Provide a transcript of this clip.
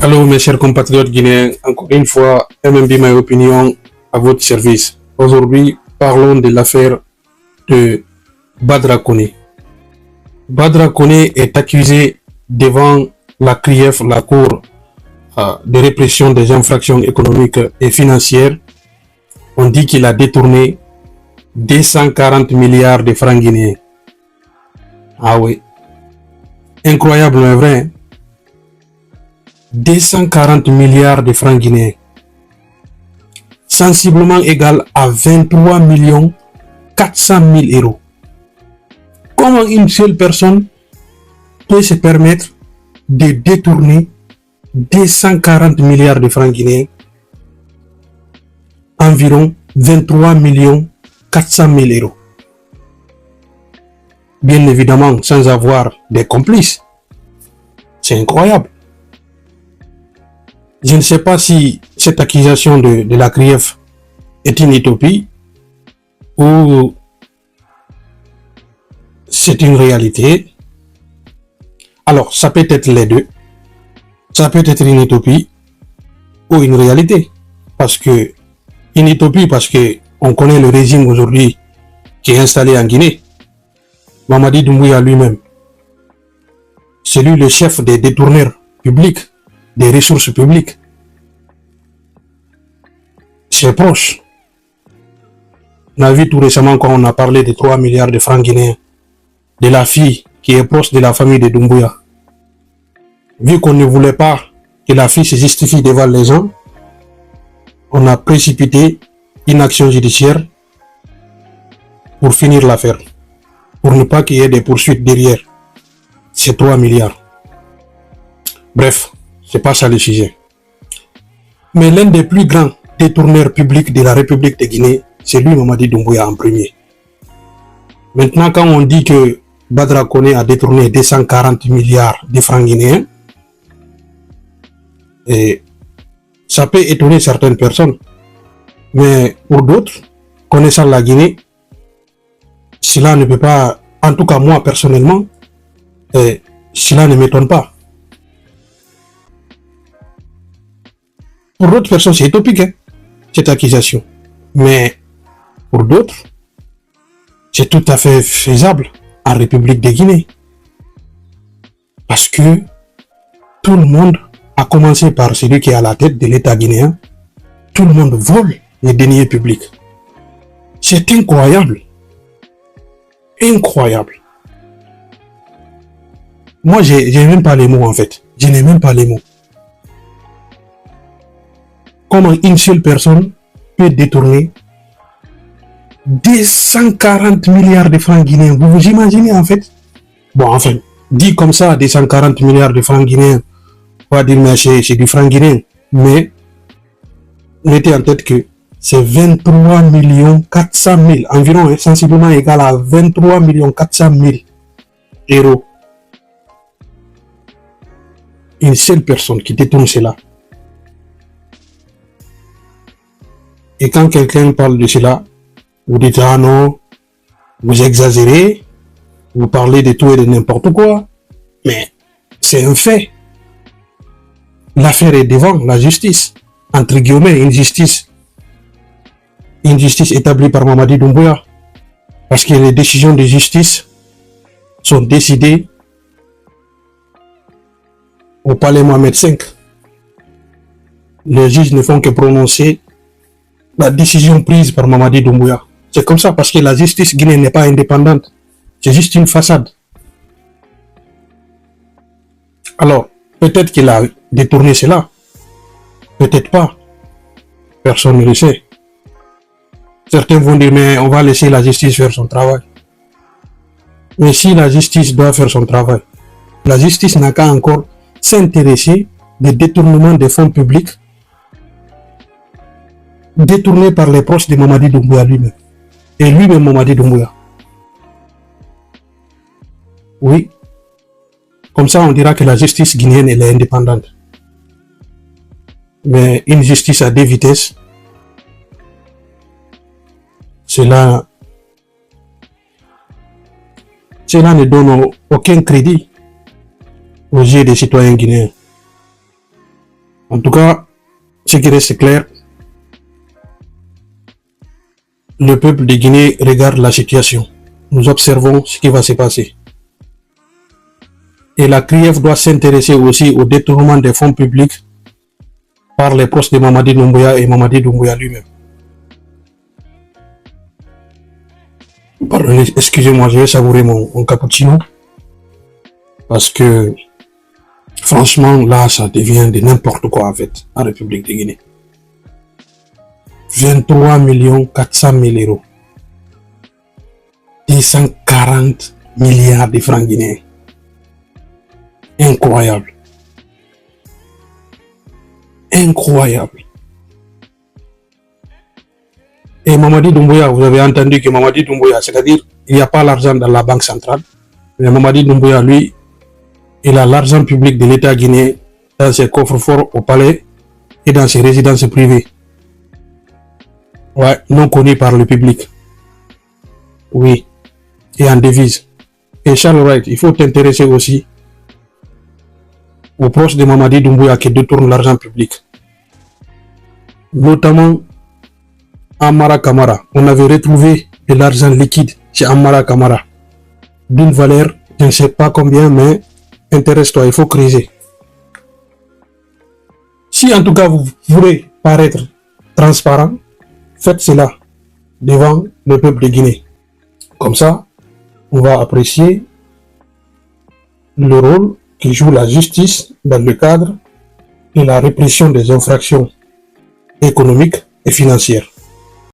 Allô, mes chers compatriotes guinéens, encore une fois, MMB My Opinion à votre service. Aujourd'hui, parlons de l'affaire de Badra Koné. Badra Koné est accusé devant la CRIEF, la Cour de répression des infractions économiques et financières. On dit qu'il a détourné 240 milliards de francs guinéens. Ah oui. Incroyable, mais vrai. 240 milliards de francs guinéens, sensiblement égal à 23 400 000 euros. Comment une seule personne peut se permettre de détourner 240 milliards de francs guinéens, environ 23 400 000 euros? Bien évidemment, sans avoir des complices. C'est incroyable. Je ne sais pas si cette accusation de la CRIEF est une utopie ou c'est une réalité. Alors, ça peut être les deux. Ça peut être une utopie ou une réalité. Une utopie parce que on connaît le régime aujourd'hui qui est installé en Guinée. Mamadi Doumbouya lui-même, c'est lui le chef des détourneurs publics, des ressources publiques. C'est proche. On a vu tout récemment quand on a parlé de 3 milliards de francs guinéens, de la fille qui est proche de la famille de Doumbouya. Vu qu'on ne voulait pas que la fille se justifie devant les gens, on a précipité une action judiciaire pour finir l'affaire, pour ne pas qu'il y ait des poursuites derrière ces 3 milliards. Bref, c'est pas ça le sujet. Mais l'un des plus grands détourneurs publics de la République de Guinée, c'est lui, Mamadi Doumbouya, en premier. Maintenant, quand on dit que Badra Koné a détourné 240 milliards de francs guinéens, et ça peut étonner certaines personnes. Mais pour d'autres, connaissant la Guinée, cela ne peut pas, en tout cas moi personnellement, cela ne m'étonne pas. Pour d'autres personnes, c'est utopique, hein, cette accusation. Mais pour d'autres, c'est tout à fait faisable en République de Guinée. Parce que tout le monde, à commencer par celui qui est à la tête de l'État guinéen, tout le monde vole les deniers publics. C'est incroyable. Incroyable. Moi, j'ai même pas les mots en fait. Je n'ai même pas les mots. Comment une seule personne peut détourner 240 milliards de francs guinéens? Vous vous imaginez en fait? Bon, enfin, dit comme ça, 240 milliards de francs guinéens, on va dire mais c'est du franc guinéen. Mais mettez en tête que c'est 23 400 000, environ sensiblement égal à 23 400 000 euros. Une seule personne qui détourne cela. Et quand quelqu'un parle de cela, vous dites, ah non, vous exagérez, vous parlez de tout et de n'importe quoi. Mais c'est un fait. L'affaire est devant la justice. Entre guillemets, une justice établie par Mamadi Doumbouya. Parce que les décisions de justice sont décidées au palais Mohamed V. Les juges ne font que prononcer la décision prise par Mamadi Doumbouya. C'est comme ça parce que la justice guinéenne n'est pas indépendante. C'est juste une façade. Alors, peut-être qu'il a détourné cela. Peut-être pas. Personne ne le sait. Certains vont dire, mais on va laisser la justice faire son travail. Mais si la justice doit faire son travail, la justice n'a qu'à encore s'intéresser des détournements des fonds publics détournés par les proches de Mamadi Doumbouya lui-même. Et lui-même Mamadi Doumbouya. Oui. Comme ça, on dira que la justice guinéenne elle est indépendante. Mais une justice à deux vitesses, cela ne donne aucun crédit aux yeux des citoyens guinéens. En tout cas, ce qui reste clair, le peuple de Guinée regarde la situation. Nous observons ce qui va se passer. Et la CRIEF doit s'intéresser aussi au détournement des fonds publics par les proches de Mamadi Doumbouya et Mamadi Doumbouya lui-même. Pardon, excusez-moi, je vais savourer mon cappuccino. Parce que, franchement, là, ça devient de n'importe quoi, en fait, en République de Guinée. 23 400 000 euros. 240 milliards de francs guinéens. Incroyable. Incroyable. Et Mamadi Doumbouya, vous avez entendu que Mamadi Doumbouya, c'est-à-dire, il n'y a pas l'argent dans la banque centrale. Mais Mamadi Doumbouya, lui, il a l'argent public de l'État guinéen dans ses coffres forts au palais et dans ses résidences privées. Ouais, non connu par le public. Oui. Et en devise. Et Charles Wright, il faut t'intéresser aussi aux proches de Mamadi Doumbouya qui détournent l'argent public. Notamment Amara Kamara. On avait retrouvé de l'argent liquide chez Amara Kamara. D'une valeur, je ne sais pas combien, mais intéresse-toi, il faut creuser. Si en tout cas vous voulez paraître transparent, faites cela devant le peuple de Guinée. Comme ça, on va apprécier le rôle que joue la justice dans le cadre de la répression des infractions économiques et financières.